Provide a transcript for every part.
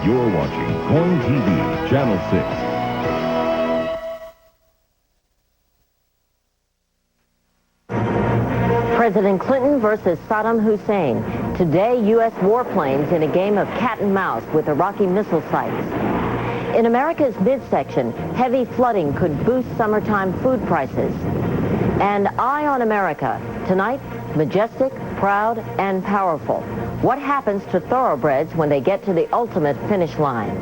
You're watching Coin TV, Channel 6. President Clinton versus Saddam Hussein. Today, U.S. warplanes in a game of cat and mouse with Iraqi missile sites. In America's midsection, heavy flooding could boost summertime food prices. And Eye on America. Tonight, majestic, proud, and powerful. What happens to thoroughbreds when they get to the ultimate finish line?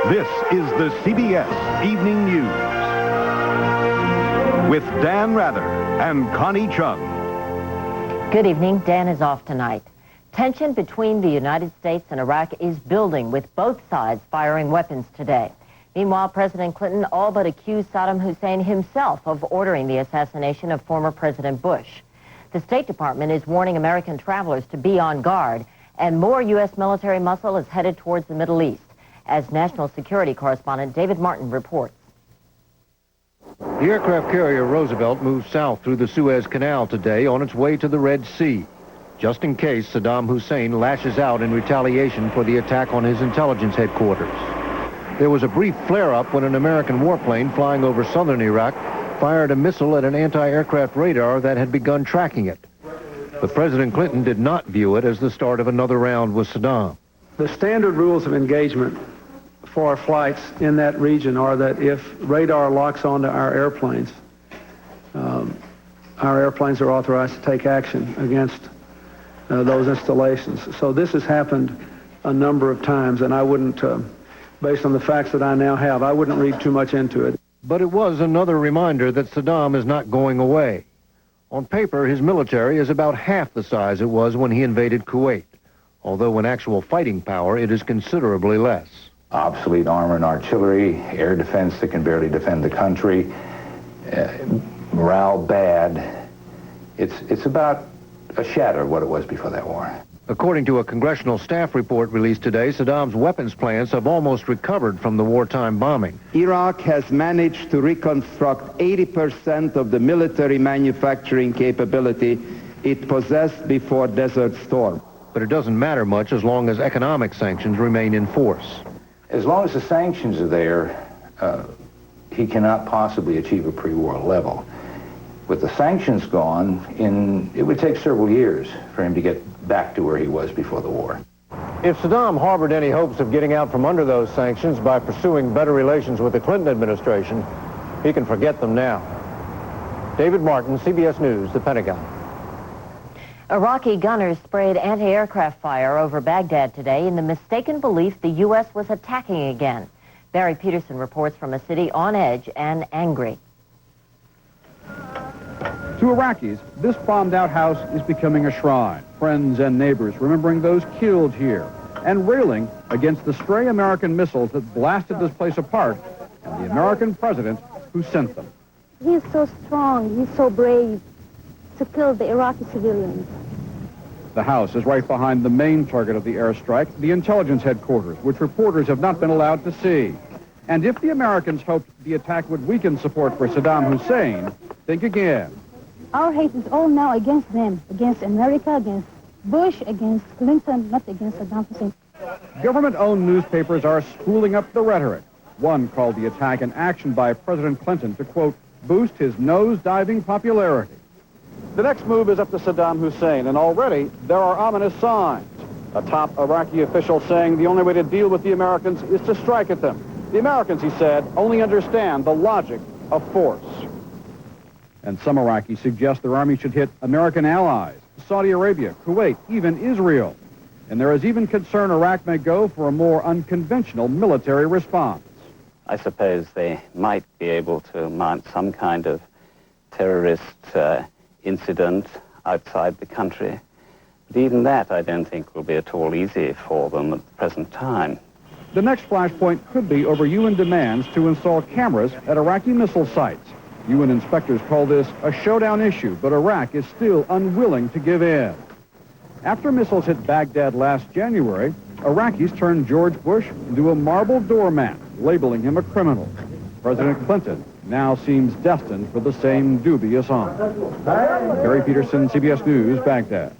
This is the CBS Evening News with Dan Rather and Connie Chung. Good evening. Dan is off tonight. Tension between the United States and Iraq is building, with both sides firing weapons today. Meanwhile, President Clinton all but accused Saddam Hussein himself of ordering the assassination of former President Bush. The State Department is warning American travelers to be on guard, and more U.S. military muscle is headed towards the Middle East, as national security correspondent David Martin reports. The aircraft carrier Roosevelt moved south through the Suez Canal today on its way to the Red Sea, just in case Saddam Hussein lashes out in retaliation for the attack on his intelligence headquarters. There was a brief flare-up when an American warplane flying over southern Iraq fired a missile at an anti-aircraft radar that had begun tracking it. But President Clinton did not view it as the start of another round with Saddam. The standard rules of engagement for flights in that region are that if radar locks onto our airplanes are authorized to take action against those installations. So this has happened a number of times, and I wouldn't, based on the facts that I now have, I wouldn't read too much into it. But it was another reminder that Saddam is not going away. On paper, his military is about half the size it was when he invaded Kuwait, although in actual fighting power, it is considerably less. Obsolete armor and artillery, air defense that can barely defend the country, morale bad. It's about a shadow of what it was before that war. According to a congressional staff report released today, Saddam's weapons plants have almost recovered from the wartime bombing. Iraq has managed to reconstruct 80% of the military manufacturing capability it possessed before Desert Storm. But it doesn't matter much as long as economic sanctions remain in force. As long as the sanctions are there, he cannot possibly achieve a pre-war level. With the sanctions gone, it would take several years for him to get back to where he was before the war. If Saddam harbored any hopes of getting out from under those sanctions by pursuing better relations with the Clinton administration, he can forget them now. David Martin, CBS News, the Pentagon. Iraqi gunners sprayed anti-aircraft fire over Baghdad today in the mistaken belief the U.S. was attacking again. Barry Peterson reports from a city on edge and angry. To Iraqis, this bombed-out house is becoming a shrine. Friends and neighbors remembering those killed here and railing against the stray American missiles that blasted this place apart and the American president who sent them. He's so strong, he's so brave to kill the Iraqi civilians. The house is right behind the main target of the airstrike, the intelligence headquarters, which reporters have not been allowed to see. And if the Americans hoped the attack would weaken support for Saddam Hussein, think again. Our hate is all now against them, against America, against Bush, against Clinton, not against Saddam Hussein. Government-owned newspapers are spooling up the rhetoric. One called the attack an action by President Clinton to, quote, boost his nose-diving popularity. The next move is up to Saddam Hussein, and already there are ominous signs. A top Iraqi official saying the only way to deal with the Americans is to strike at them. The Americans, he said, only understand the logic of force. And some Iraqis suggest their army should hit American allies, Saudi Arabia, Kuwait, even Israel. And there is even concern Iraq may go for a more unconventional military response. I suppose they might be able to mount some kind of terrorist incident outside the country. But even that I don't think will be at all easy for them at the present time. The next flashpoint could be over UN demands to install cameras at Iraqi missile sites. UN inspectors call this a showdown issue, but Iraq is still unwilling to give in. After missiles hit Baghdad last January, Iraqis turned George Bush into a marble doormat, labeling him a criminal. President Clinton now seems destined for the same dubious honor. Barry Peterson, CBS News, Baghdad.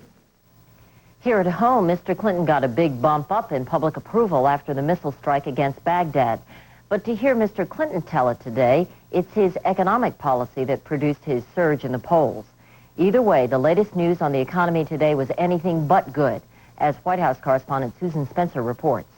Here at home, Mr. Clinton got a big bump up in public approval after the missile strike against Baghdad. But to hear Mr. Clinton tell it today, it's his economic policy that produced his surge in the polls. Either way, the latest news on the economy today was anything but good, as White House correspondent Susan Spencer reports.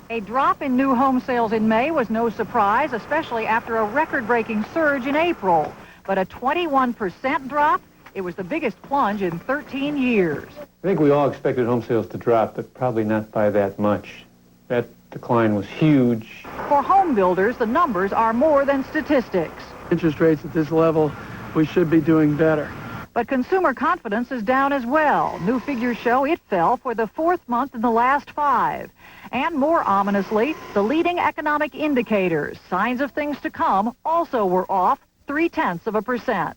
A drop in new home sales in May was no surprise, especially after a record-breaking surge in April. But a 21% drop? It was the biggest plunge in 13 years. I think we all expected home sales to drop, but probably not by that much. That decline was huge. For home builders, the numbers are more than statistics. Interest rates at this level, we should be doing better. But consumer confidence is down as well. New figures show it fell for the fourth month in the last 5. And more ominously, the leading economic indicators, signs of things to come, also were off 0.3%.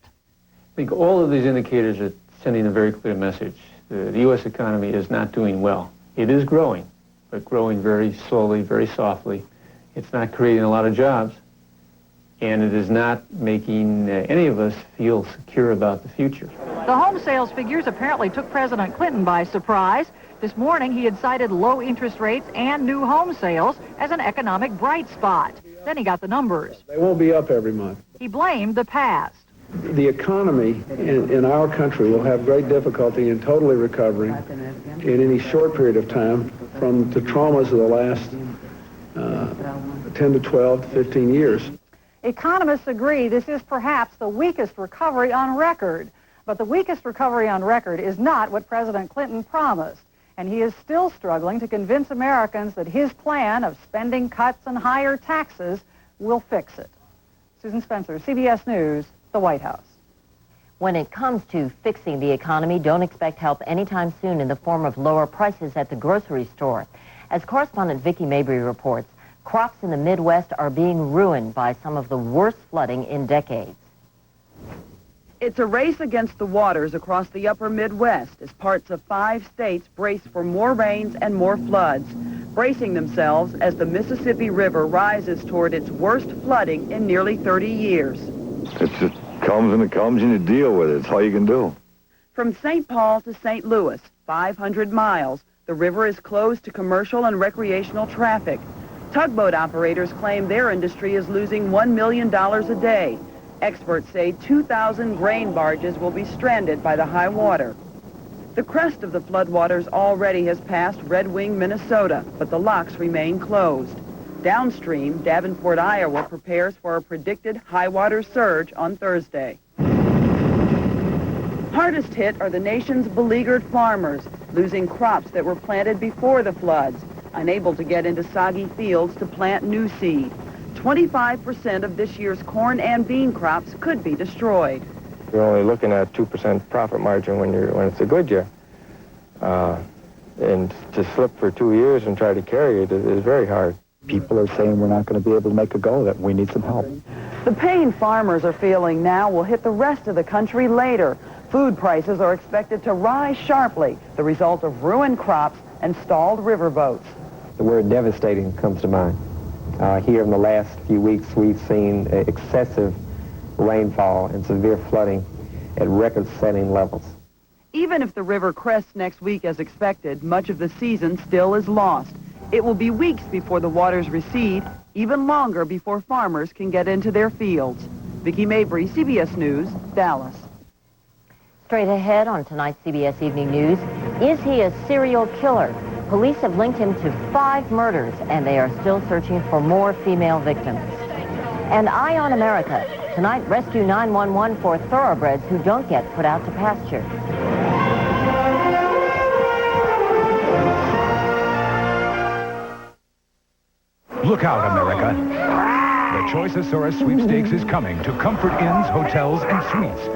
I think all of these indicators are sending a very clear message. The U.S. economy is not doing well. It is growing, but growing very slowly, very softly. It's not creating a lot of jobs, and it is not making any of us feel secure about the future. The home sales figures apparently took President Clinton by surprise. This morning, he had cited low interest rates and new home sales as an economic bright spot. Then he got the numbers. They won't be up every month. He blamed the past. The economy in our country will have great difficulty in totally recovering in any short period of time from the traumas of the last 10 to 12 to 15 years. Economists agree this is perhaps the weakest recovery on record. But the weakest recovery on record is not what President Clinton promised. And he is still struggling to convince Americans that his plan of spending cuts and higher taxes will fix it. Susan Spencer, CBS News, the White House. When it comes to fixing the economy, don't expect help anytime soon in the form of lower prices at the grocery store. As correspondent Vicki Mabry reports, crops in the Midwest are being ruined by some of the worst flooding in decades. It's a race against the waters across the upper Midwest as parts of 5 states brace for more rains and more floods, bracing themselves as the Mississippi River rises toward its worst flooding in nearly 30 years. It just comes and you deal with it. It's all you can do. From St. Paul to St. Louis, 500 miles, the river is closed to commercial and recreational traffic. Tugboat operators claim their industry is losing $1 million a day. Experts say 2,000 grain barges will be stranded by the high water. The crest of the floodwaters already has passed Red Wing, Minnesota, but the locks remain closed. Downstream, Davenport, Iowa prepares for a predicted high water surge on Thursday. Hardest hit are the nation's beleaguered farmers, losing crops that were planted before the floods, unable to get into soggy fields to plant new seed. 25% of this year's corn and bean crops could be destroyed. You're only looking at 2% profit margin when it's a good year. And to slip for 2 years and try to carry it is very hard. People are saying we're not going to be able to make a go of it. We need some help. The pain farmers are feeling now will hit the rest of the country later. Food prices are expected to rise sharply, the result of ruined crops and stalled riverboats. The word devastating comes to mind. Here in the last few weeks, we've seen excessive rainfall and severe flooding at record-setting levels. Even if the river crests next week as expected, much of the season still is lost. It will be weeks before the waters recede, even longer before farmers can get into their fields. Vicki Mabry, CBS News, Dallas. Straight ahead on tonight's CBS Evening News, is he a serial killer? Police have linked him to 5 murders, and they are still searching for more female victims. And Eye on America. Tonight, rescue 911 for thoroughbreds who don't get put out to pasture. Look out, America. The Choiceosaurus Sweepstakes is coming to Comfort Inns, hotels, and suites.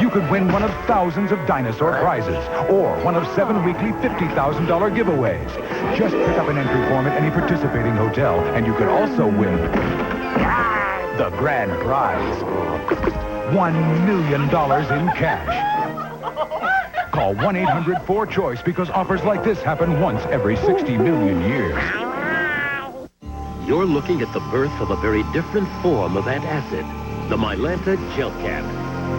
You could win one of thousands of dinosaur prizes or one of 7 weekly $50,000 giveaways. Just pick up an entry form at any participating hotel, and you could also win the grand prize, $1 million in cash. Call 1-800-4CHOICE because offers like this happen once every 60 million years. You're looking at the birth of a very different form of antacid, the Mylanta Gel Cap.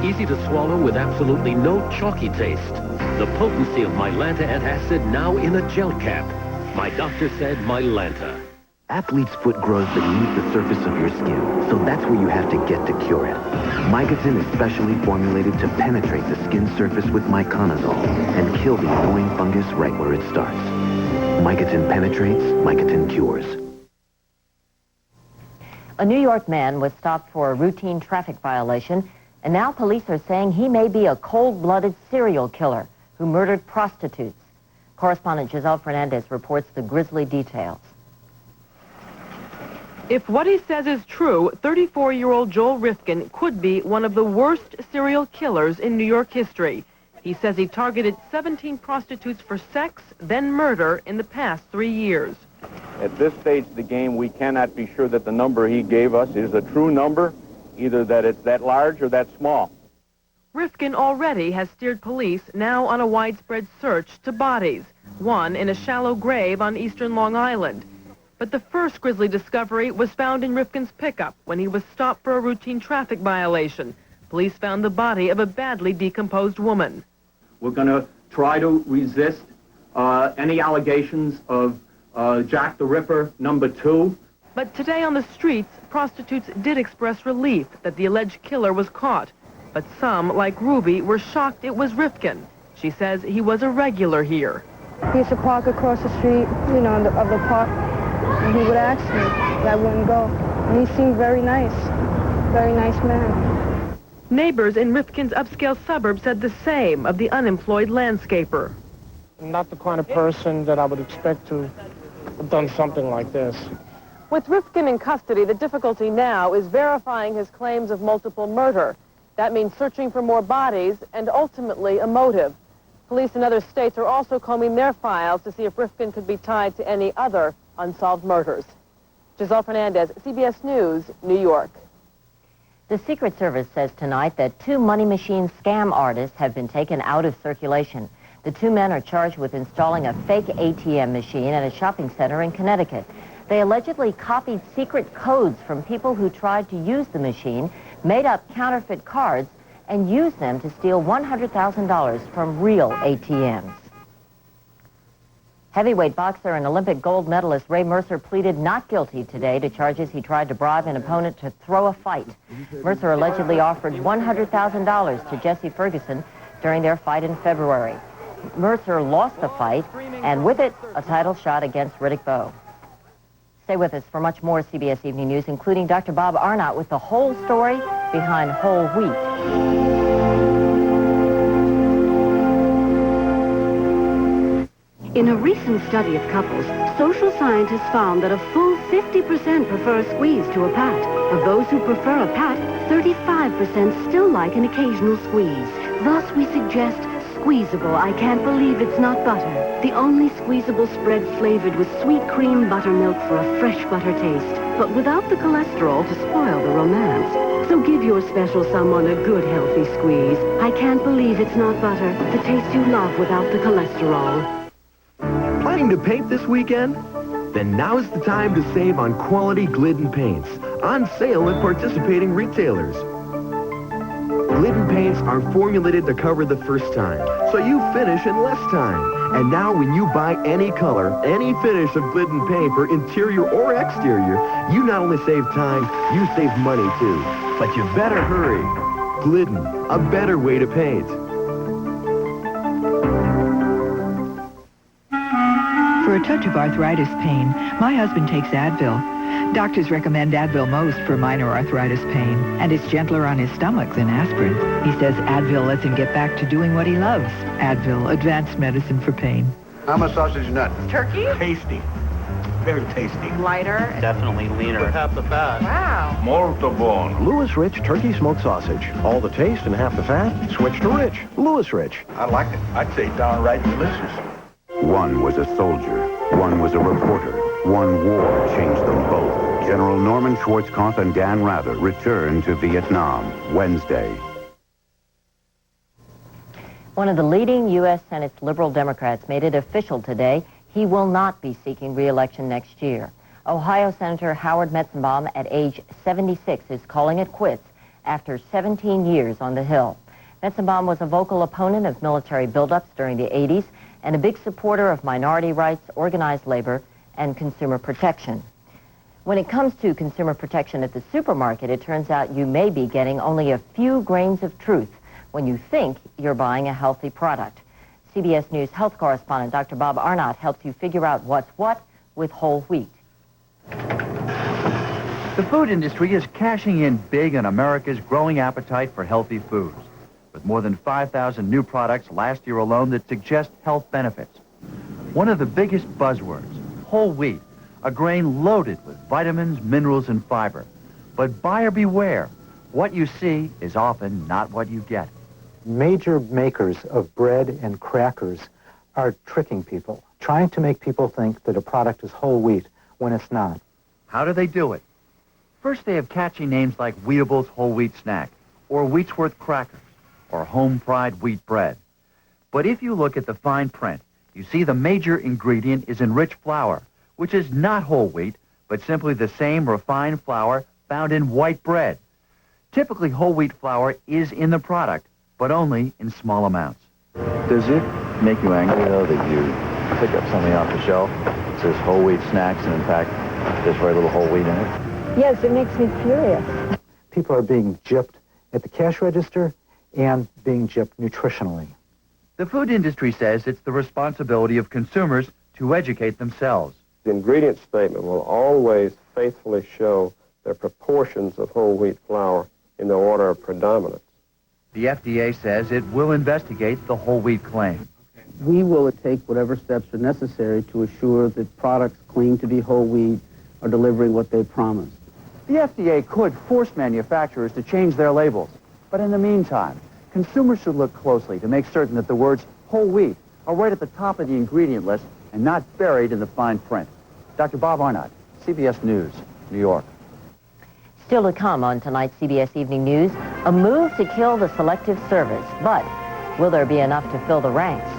Easy to swallow with absolutely no chalky taste. The potency of Mylanta antacid now in a gel cap. My doctor said Mylanta. Athlete's foot grows beneath the surface of your skin, so that's where you have to get to cure it. Mycotin is specially formulated to penetrate the skin surface with myconazole and kill the annoying fungus right where it starts. Mycotin penetrates, Mycotin cures. A New York man was stopped for a routine traffic violation, and now police are saying he may be a cold-blooded serial killer who murdered prostitutes. Correspondent Giselle Fernandez reports the grisly details. If what he says is true, 34-year-old Joel Rifkin could be one of the worst serial killers in New York history. He says he targeted 17 prostitutes for sex, then murder in the past 3 years. At this stage of the game, we cannot be sure that the number he gave us is a true number, either that it's that large or that small. Rifkin already has steered police now on a widespread search to bodies, one in a shallow grave on eastern Long Island. But the first grisly discovery was found in Rifkin's pickup when he was stopped for a routine traffic violation. Police found the body of a badly decomposed woman. We're going to try to resist any allegations of Jack the Ripper #2. But today on the streets, prostitutes did express relief that the alleged killer was caught. But some, like Ruby, were shocked it was Rifkin. She says he was a regular here. He used to park across the street, you know, of the park, and he would ask me, but I wouldn't go. And he seemed very nice man. Neighbors in Rifkin's upscale suburb said the same of the unemployed landscaper. Not the kind of person that I would expect to have done something like this. With Rifkin in custody, the difficulty now is verifying his claims of multiple murder. That means searching for more bodies and ultimately a motive. Police in other states are also combing their files to see if Rifkin could be tied to any other unsolved murders. Giselle Fernandez, CBS News, New York. The Secret Service says tonight that 2 money machine scam artists have been taken out of circulation. The 2 men are charged with installing a fake ATM machine at a shopping center in Connecticut. They allegedly copied secret codes from people who tried to use the machine, made up counterfeit cards, and used them to steal $100,000 from real ATMs. Heavyweight boxer and Olympic gold medalist Ray Mercer pleaded not guilty today to charges he tried to bribe an opponent to throw a fight. Mercer allegedly offered $100,000 to Jesse Ferguson during their fight in February. Mercer lost the fight, and with it, a title shot against Riddick Bowe. Stay with us for much more CBS Evening News, including Dr. Bob Arnott with the whole story behind whole wheat. In a recent study of couples, social scientists found that a full 50% prefer a squeeze to a pat. Of those who prefer a pat, 35% still like an occasional squeeze. Thus, we suggest Squeezable I Can't Believe It's Not Butter. The only squeezable spread flavored with sweet cream buttermilk for a fresh butter taste, but without the cholesterol to spoil the romance. So give your special someone a good, healthy squeeze. I can't believe it's not butter. The taste you love without the cholesterol. Planning to paint this weekend? Then now's the time to save on quality Glidden paints. On sale at participating retailers. Glidden paints are formulated to cover the first time, so you finish in less time. And now when you buy any color, any finish of Glidden paint for interior or exterior, you not only save time, you save money too. But you better hurry. Glidden, a better way to paint. For a touch of arthritis pain, my husband takes Advil. Doctors recommend Advil most for minor arthritis pain, and it's gentler on his stomach than aspirin. He says Advil lets him get back to doing what he loves. Advil, advanced medicine for pain. I'm a sausage nut. Turkey? Tasty. Very tasty. Lighter? Definitely leaner. Half the fat. Wow. Molto buono. Lewis Rich Turkey Smoked Sausage. All the taste and half the fat. Switch to Rich. Lewis Rich. I like it. I'd say downright delicious. One was a soldier. One was a reporter. One war changed them both. General Norman Schwarzkopf and Dan Rather return to Vietnam Wednesday. One of the leading U.S. Senate's liberal Democrats made it official today he will not be seeking re-election next year. Ohio Senator Howard Metzenbaum, at age 76, is calling it quits after 17 years on the Hill. Metzenbaum was a vocal opponent of military buildups during the 80s and a big supporter of minority rights, organized labor, and consumer protection. When it comes to consumer protection at the supermarket, it turns out you may be getting only a few grains of truth when you think you're buying a healthy product. CBS News health correspondent Dr. Bob Arnott helps you figure out what's what with whole wheat. The food industry is cashing in big on America's growing appetite for healthy foods, with more than 5,000 new products last year alone that suggest health benefits. One of the biggest buzzwords, whole wheat, a grain loaded with vitamins, minerals, and fiber. But buyer beware, what you see is often not what you get. Major makers of bread and crackers are tricking people, trying to make people think that a product is whole wheat when it's not. How do they do it? First, they have catchy names like Wheatable's Whole Wheat Snack, or Wheatsworth Crackers, or Home Pride Wheat Bread. But if you look at the fine print, you see the major ingredient is enriched flour, which is not whole wheat, but simply the same refined flour found in white bread. Typically, whole wheat flour is in the product, but only in small amounts. Does it make you angry, though, that you pick up something off the shelf that says whole wheat snacks, and in fact, there's very little whole wheat in it? Yes, it makes me furious. People are being gypped at the cash register and being gypped nutritionally. The food industry says it's the responsibility of consumers to educate themselves. The ingredient statement will always faithfully show the proportions of whole wheat flour in the order of predominance. The FDA says it will investigate the whole wheat claim. We will take whatever steps are necessary to assure that products claimed to be whole wheat are delivering what they promised. The FDA could force manufacturers to change their labels. But in the meantime, consumers should look closely to make certain that the words whole wheat are right at the top of the ingredient list and not buried in the fine print. Dr. Bob Arnott, CBS News, New York. Still to come on tonight's CBS Evening News, a move to kill the Selective Service. But will there be enough to fill the ranks?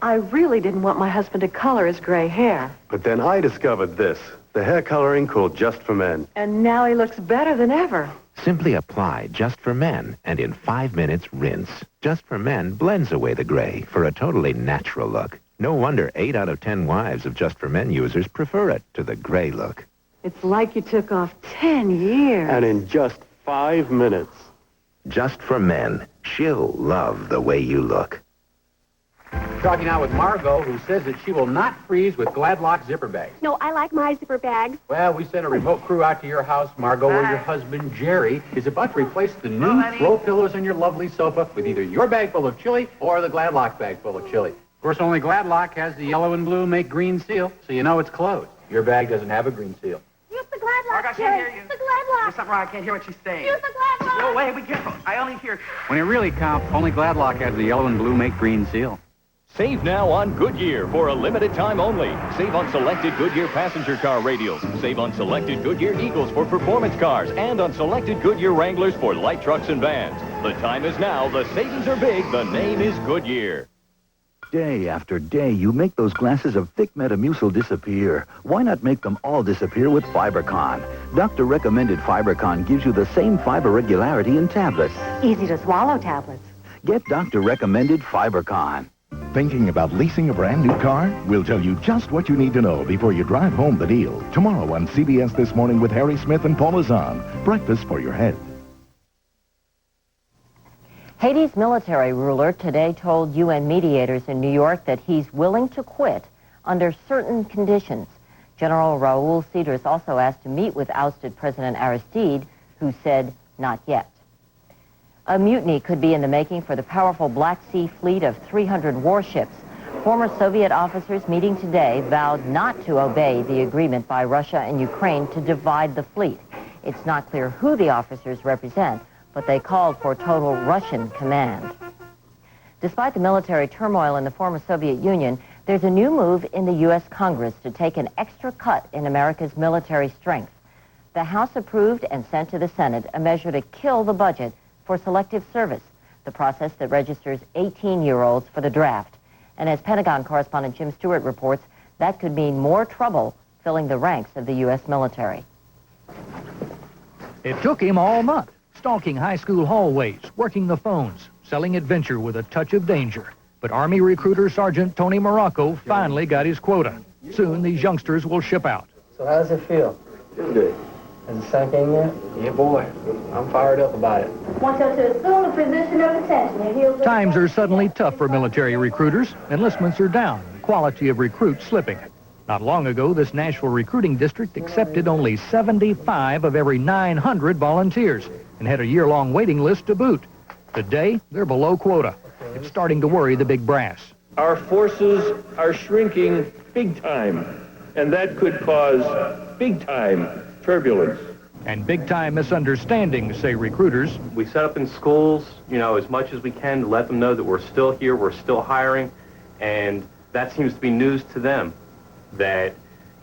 I really didn't want my husband to color his gray hair. But then I discovered this, the hair coloring called Just for Men. And now he looks better than ever. Simply apply Just for Men, and in 5 minutes, rinse. Just for Men blends away the gray for a totally natural look. No wonder 8 out of 10 wives of Just for Men users prefer it to the gray look. It's like you took off 10 years. And in just 5 minutes. Just for Men. She'll love the way you look. Talking now with Margot, who says that she will not freeze with Gladlock zipper bags. No, I like my zipper bags. Well, we sent a remote crew out to your house, Margot, where your husband, Jerry, is about to replace the new throw pillows on your lovely sofa with either your bag full of chili or the Gladlock bag full of chili. Of course, only Gladlock has the yellow and blue make green seal, so you know it's closed. Your bag doesn't have a green seal. Use the Gladlock, Margot, I can't Jerry. hear you. Use the Gladlock. There's something wrong. I can't hear what she's saying. Use the Gladlock. No, wait, be careful. I only hear... When it really counts, only Gladlock has the yellow and blue make green seal. Save now on Goodyear for a limited time only. Save on selected Goodyear passenger car radials. Save on selected Goodyear Eagles for performance cars and on selected Goodyear Wranglers for light trucks and vans. The time is now. The savings are big. The name is Goodyear. Day after day, you make those glasses of thick Metamucil disappear. Why not make them all disappear with FiberCon? Doctor-recommended FiberCon gives you the same fiber regularity in tablets. Easy to swallow tablets. Get doctor-recommended FiberCon. Thinking about leasing a brand new car? We'll tell you just what you need to know before you drive home the deal. Tomorrow on CBS This Morning with Harry Smith and Paula Zahn. Breakfast for your head. Haiti's military ruler today told UN mediators in New York that he's willing to quit under certain conditions. General Raoul Cedars also asked to meet with ousted President Aristide, who said not yet. A mutiny could be in the making for the powerful Black Sea fleet of 300 warships. Former Soviet officers meeting today vowed not to obey the agreement by Russia and Ukraine to divide the fleet. It's not clear who the officers represent, but they called for total Russian command. Despite the military turmoil in the former Soviet Union, there's a new move in the U.S. Congress to take an extra cut in America's military strength. The House approved and sent to the Senate a measure to kill the budget for selective service, the process that registers 18-year-olds for the draft. And as Pentagon correspondent Jim Stewart reports, that could mean more trouble filling the ranks of the U.S. military. It took him all month, stalking high school hallways, working the phones, selling adventure with a touch of danger. But Army recruiter Sergeant Tony Morocco finally got his quota. Soon these youngsters will ship out. So how does it feel? Feels good. Has it sunk in yet? Yeah, boy. I'm fired up about it. Want you to assume the position of attention and he'll... Times are suddenly tough for military recruiters. Enlistments are down, quality of recruits slipping. Not long ago, this Nashville recruiting district accepted only 75 of every 900 volunteers and had a year-long waiting list to boot. Today, they're below quota. It's starting to worry the big brass. Our forces are shrinking big time, and that could cause big-time turbulence. And big-time misunderstandings, say recruiters. We set up in schools, as much as we can to let them know that we're still here, we're still hiring, and that seems to be news to them. That,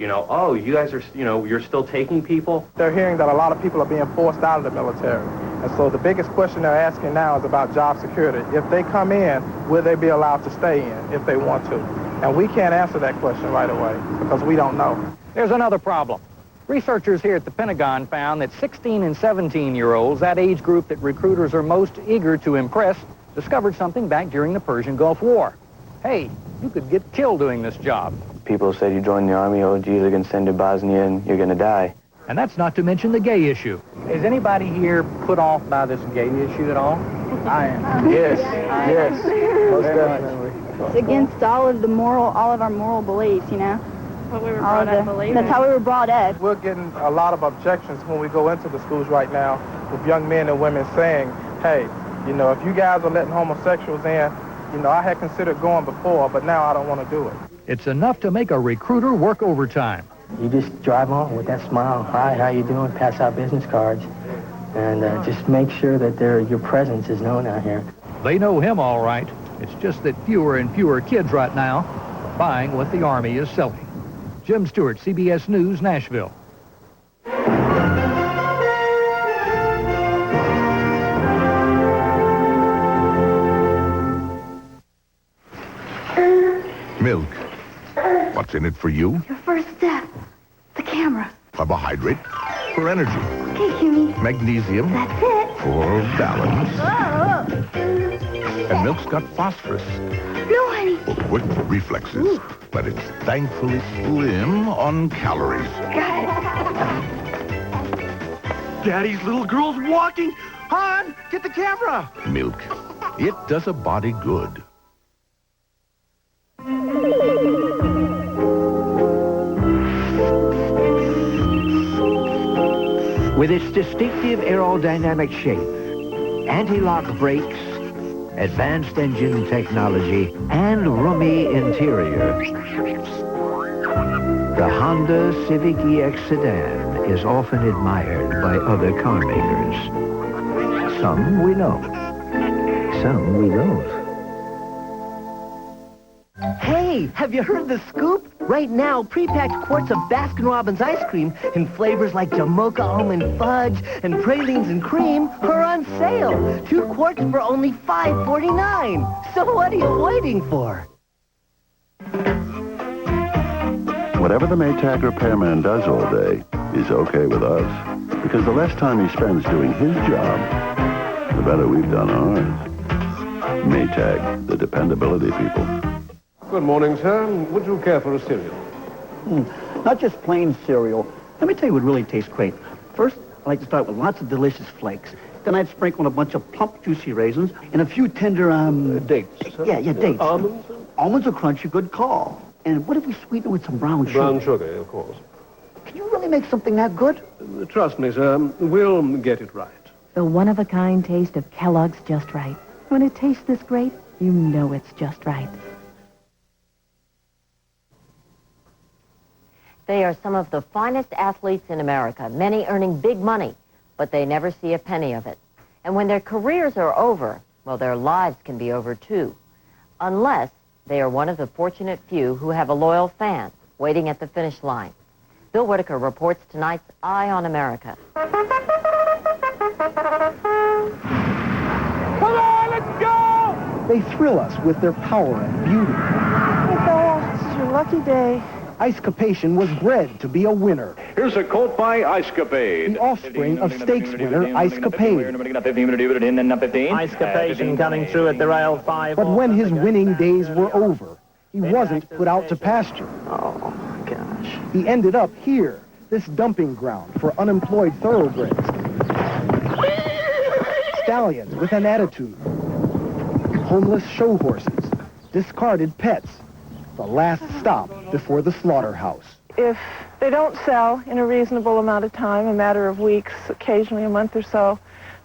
oh, you guys are, you're still taking people? They're hearing that a lot of people are being forced out of the military. And so the biggest question they're asking now is about job security. If they come in, will they be allowed to stay in if they want to? And we can't answer that question right away because we don't know. There's another problem. Researchers here at the Pentagon found that 16 and 17-year-olds, that age group that recruiters are most eager to impress, discovered something back during the Persian Gulf War. Hey, you could get killed doing this job. People said you join the Army, oh, geez, they're going to send you to Bosnia and you're going to die. And that's not to mention the gay issue. Is anybody here put off by this gay issue at all? I am. Yes, most definitely. It's against all of our moral beliefs, What we were brought up believing. That's how we were brought up. We're getting a lot of objections when we go into the schools right now with young men and women saying, hey, if you guys are letting homosexuals in, I had considered going before, but now I don't want to do it. It's enough to make a recruiter work overtime. You just drive on with that smile. Hi, how you doing? Pass out business cards. And just make sure that your presence is known out here. They know him all right. It's just that fewer and fewer kids right now are buying what the Army is selling. Jim Stewart, CBS News, Nashville. Milk. What's in it for you? Your first step. The camera. Carbohydrate. For energy. Okay, Kimmy. Magnesium. That's it. For balance. Oh. And milk's got phosphorus. No, honey. For quick reflexes. Ooh. But it's thankfully slim on calories. Got it. Daddy's little girl's walking. Han, get the camera. Milk. It does a body good. With its distinctive aerodynamic shape, anti-lock brakes, advanced engine technology, and roomy interior, the Honda Civic EX sedan is often admired by other car makers. Some we know, some we don't. Hey, have you heard the scoop? Right now, pre-packed quarts of Baskin-Robbins ice cream in flavors like Jamocha almond fudge and pralines and cream are on sale. 2 quarts for only $5.49. So what are you waiting for? Whatever the Maytag repairman does all day is okay with us. Because the less time he spends doing his job, the better we've done ours. Maytag, the dependability people. Good morning, sir. Would you care for a cereal? Not just plain cereal. Let me tell you what really tastes great. First, I like to start with lots of delicious flakes. Then I'd sprinkle on a bunch of plump, juicy raisins and a few tender, dates. Yeah, dates. Almonds? Almonds are crunchy, good call. And what if we sweeten it with some brown sugar? Brown sugar, of course. Can you really make something that good? Trust me, sir. We'll get it right. The one-of-a-kind taste of Kellogg's Just Right. When it tastes this great, you know it's just right. They are some of the finest athletes in America, many earning big money, but they never see a penny of it. And when their careers are over, well, their lives can be over too, unless they are one of the fortunate few who have a loyal fan waiting at the finish line. Bill Whitaker reports tonight's Eye on America. Come on, let's go! They thrill us with their power and beauty. Oh, gosh, this is your lucky day. Icecapation was bred to be a winner. Here's a colt by Icecapade. The offspring of stakes winner Icecapade. Icecapation coming through at the rail 5. But when his winning days were over, he wasn't put out to pasture. Oh, gosh. He ended up here, this dumping ground for unemployed thoroughbreds. Stallions with an attitude. Homeless show horses. Discarded pets. The last stop before the slaughterhouse. If they don't sell in a reasonable amount of time, a matter of weeks, occasionally a month or so,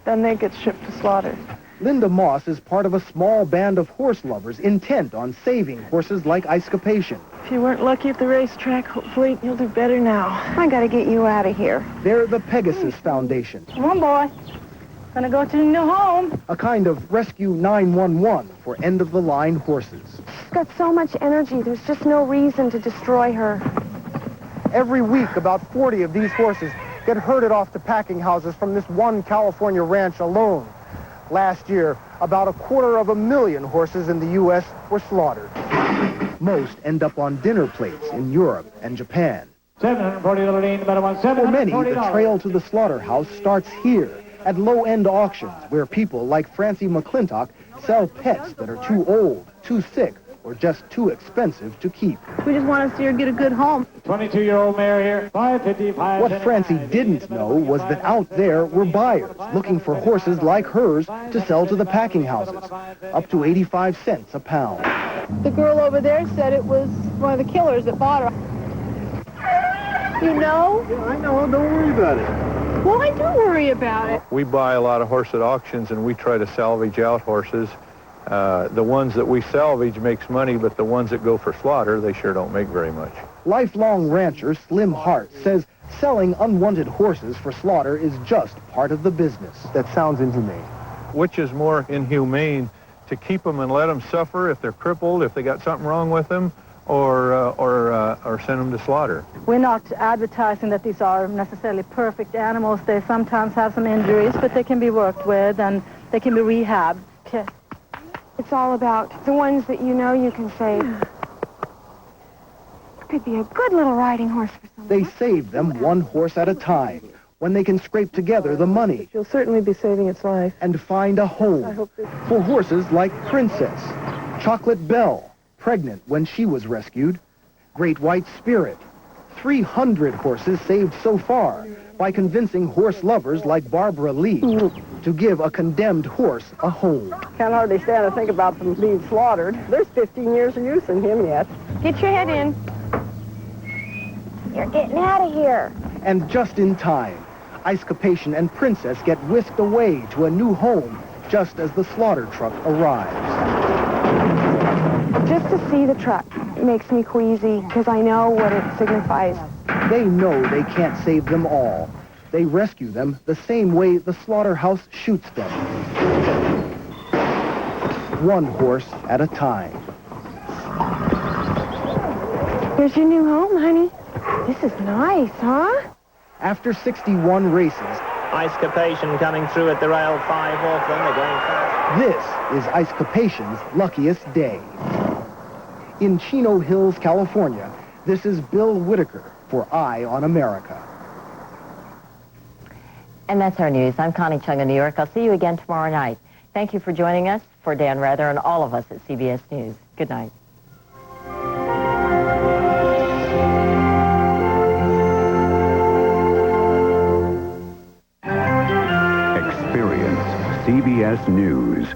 then they get shipped to slaughter. Linda Moss is part of a small band of horse lovers intent on saving horses like Icecapation. If you weren't lucky at the racetrack, hopefully you'll do better now. I gotta get you out of here. They're the Pegasus Foundation. Come on, boy. Gonna go to a new home. A kind of Rescue 911 for end-of-the-line horses. She's got so much energy, there's just no reason to destroy her. Every week, about 40 of these horses get herded off to packing houses from this one California ranch alone. Last year, about 250,000 horses in the U.S. were slaughtered. Most end up on dinner plates in Europe and Japan. For many, the trail to the slaughterhouse starts here, at low-end auctions, where people like Francie McClintock sell pets that are too old, too sick, or just too expensive to keep. We just want to see her get a good home. 22-year-old mare here, 555. What Francie didn't know was that out there were buyers looking for horses like hers to sell to the packing houses, up to 85 cents a pound. The girl over there said it was one of the killers that bought her. You know? Yeah, I know. Don't worry about it. Well, I do worry about it. We buy a lot of horse at auctions, and we try to salvage out horses. The ones that we salvage makes money, but the ones that go for slaughter, they sure don't make very much. Lifelong rancher Slim Hart says selling unwanted horses for slaughter is just part of the business. That sounds inhumane. Which is more inhumane, to keep them and let them suffer if they're crippled, if they got something wrong with them, or send them to slaughter? We're not advertising that these are necessarily perfect animals. They sometimes have some injuries, but they can be worked with and they can be rehabbed. It's all about the ones that you know you can save. Could be a good little riding horse for someone. They save them one horse at a time, when they can scrape together the money. You'll certainly be saving its life. And find a home for horses like Princess, Chocolate Belle, pregnant when she was rescued, Great White Spirit. 300 horses saved so far by convincing horse lovers like Barbara Lee to give a condemned horse a home. Can't hardly stand to think about them being slaughtered. There's 15 years of use in him yet. Get your head in. You're getting out of here. And just in time, Icecapation and Princess get whisked away to a new home just as the slaughter truck arrives. Just to see the truck makes me queasy because I know what it signifies. They know they can't save them all. They rescue them the same way the slaughterhouse shoots them. One horse at a time. Here's your new home, honey. This is nice, huh? After 61 races, Icecapation coming through at the rail 5 off them. They're going fast. This is Icecaption's luckiest day. In Chino Hills, California, this is Bill Whitaker for Eye on America. And that's our news. I'm Connie Chung in New York. I'll see you again tomorrow night. Thank you for joining us. For Dan Rather and all of us at CBS News, good night. Experience CBS News.